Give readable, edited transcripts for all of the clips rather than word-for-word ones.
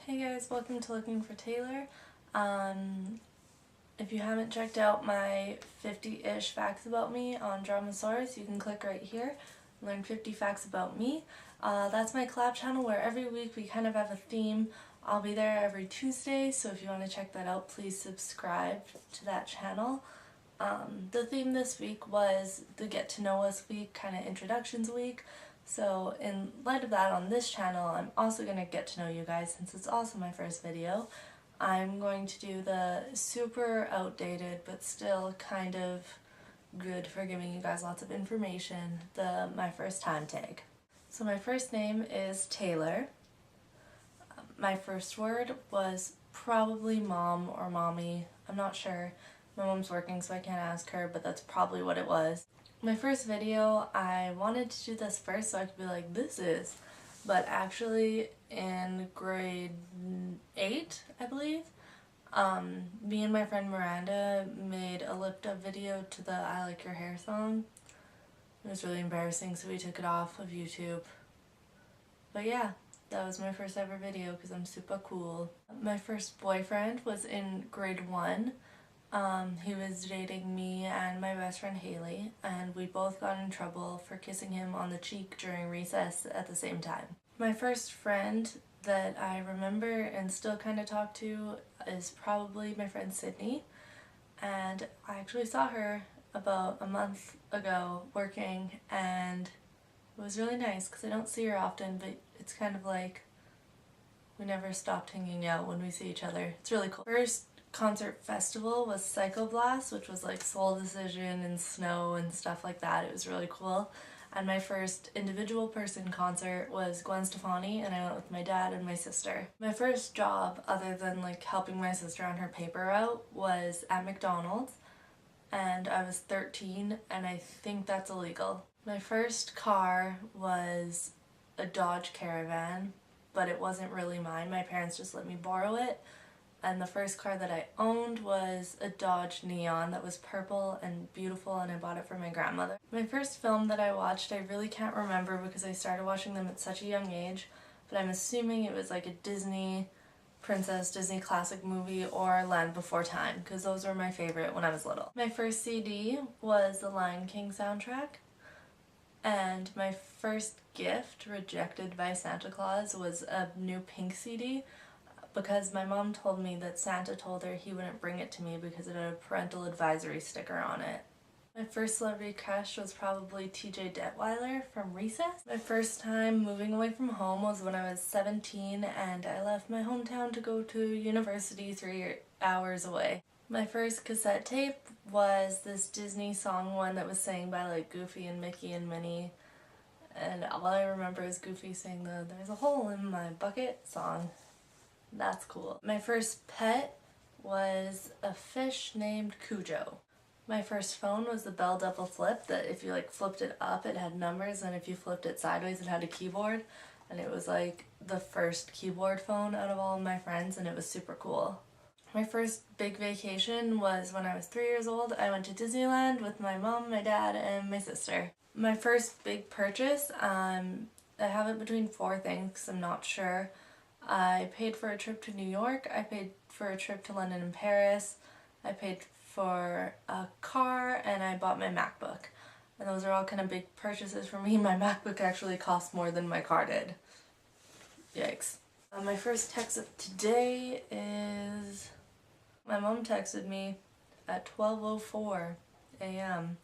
Hey guys, welcome to Looking for Taylor. If you haven't checked out my 50-ish facts about me on Dramasaurus, you can click right here, learn 50 facts about me. That's my collab channel where every week we kind of have a theme. I'll be there every Tuesday, so if you want to check that out, please subscribe to that channel. The theme this week was the Get to Know Us week, kind of introductions week. So in light of that, on this channel, I'm also going to get to know you guys since it's also my first video. I'm going to do the super outdated but still kind of good for giving you guys lots of information, the my first time tag. So my first name is Taylor. My first word was probably mom or mommy. I'm not sure. My mom's working so I can't ask her, but that's probably what it was. My first video, I wanted to do this first so I could be like, this is, but actually in grade 8, I believe, me and my friend Miranda made a lip-dub video to the I Like Your Hair song. It was really embarrassing, so we took it off of YouTube. But yeah, that was my first ever video because I'm super cool. My first boyfriend was in grade 1. He was dating me and my best friend Haley, and we both got in trouble for kissing him on the cheek during recess at the same time. My first friend that I remember and still kind of talk to is probably my friend Sydney, and I actually saw her about a month ago working, and it was really nice because I don't see her often, but it's kind of like we never stopped hanging out when we see each other. It's really cool. First concert festival was Psycho Blast, which was like Soul Decision and Snow and stuff like that. It was really cool. And my first individual person concert was Gwen Stefani, and I went with my dad and my sister. My first job, other than like helping my sister on her paper route, was at McDonald's, and I was 13, and I think that's illegal. My first car was a Dodge Caravan, but it wasn't really mine. My parents just let me borrow it. And the first car that I owned was a Dodge Neon that was purple and beautiful, and I bought it for my grandmother. My first film that I watched, I really can't remember because I started watching them at such a young age, but I'm assuming it was like a Disney princess, Disney classic movie, or Land Before Time, because those were my favorite when I was little. My first CD was the Lion King soundtrack, and my first gift rejected by Santa Claus was a new Pink CD, because my mom told me that Santa told her he wouldn't bring it to me because it had a parental advisory sticker on it. My first celebrity crush was probably TJ Detweiler from Recess. My first time moving away from home was when I was 17 and I left my hometown to go to university 3 hours away. My first cassette tape was this Disney song one that was sang by like Goofy and Mickey and Minnie. And all I remember is Goofy saying the "There's a hole in my bucket" song. That's cool. My first pet was a fish named Cujo. My first phone was the Bell Double Flip that if you like flipped it up it had numbers, and if you flipped it sideways it had a keyboard, and it was like the first keyboard phone out of all of my friends, and it was super cool. My first big vacation was when I was 3 years old. I went to Disneyland with my mom, my dad, and my sister. My first big purchase, I have it between 4 things because I'm not sure. I paid for a trip to New York, I paid for a trip to London and Paris, I paid for a car, and I bought my MacBook. And those are all kind of big purchases for me. My MacBook actually cost more than my car did. Yikes. My first text of today is... my mom texted me at 12:04 a.m.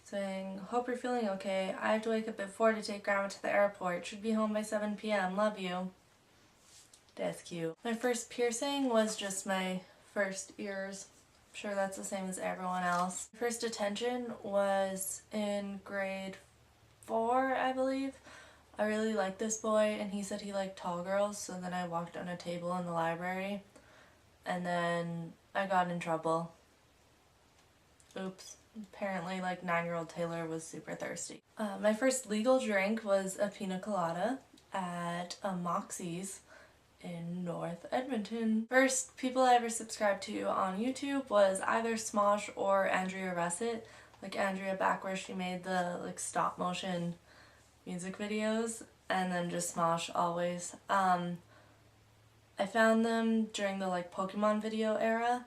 saying, "Hope you're feeling okay. I have to wake up at 4 to take Grandma to the airport. Should be home by 7 p.m. Love you." That's cute. My first piercing was just my first ears. I'm sure that's the same as everyone else. First detention was in grade 4, I believe. I really liked this boy and he said he liked tall girls, so then I walked on a table in the library and then I got in trouble. Oops. Apparently like 9-year-old Taylor was super thirsty. My first legal drink was a pina colada at a Moxie's in North Edmonton. First people I ever subscribed to on YouTube was either Smosh or Andrea Russet. Like Andrea back where she made the like stop motion music videos, and then just Smosh always. I found them during the like Pokemon video era,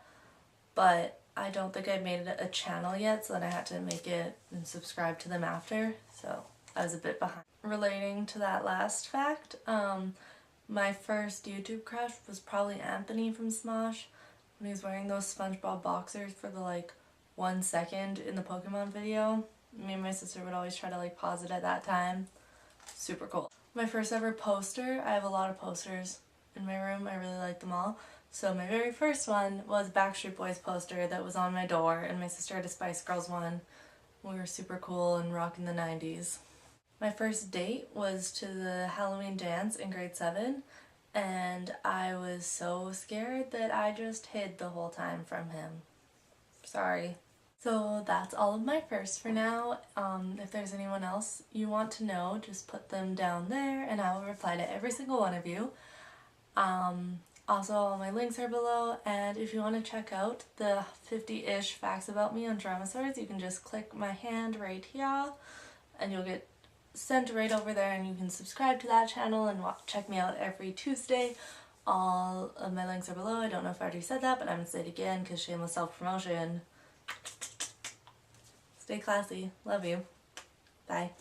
but I don't think I made it a channel yet, so then I had to make it and subscribe to them after, so I was a bit behind. Relating to that last fact, my first YouTube crush was probably Anthony from Smosh when he was wearing those SpongeBob boxers for the like 1 second in the Pokemon video. Me and my sister would always try to like pause it at that time. Super cool. My first ever poster, I have a lot of posters in my room, I really like them all. So my very first one was Backstreet Boys poster that was on my door, and my sister had a Spice Girls one. We were super cool and rocking the 90s. My first date was to the Halloween dance in grade 7, and I was so scared that I just hid the whole time from him. Sorry. So that's all of my firsts for now. If there's anyone else you want to know, just put them down there and I will reply to every single one of you. Also, all my links are below, and if you want to check out the 50-ish facts about me on Dromasaurs, you can just click my hand right here and you'll get sent right over there, and you can subscribe to that channel and check me out every Tuesday. All of my links are below. I don't know if I already said that, but I'm going to say it again because shameless self-promotion. Stay classy. Love you. Bye.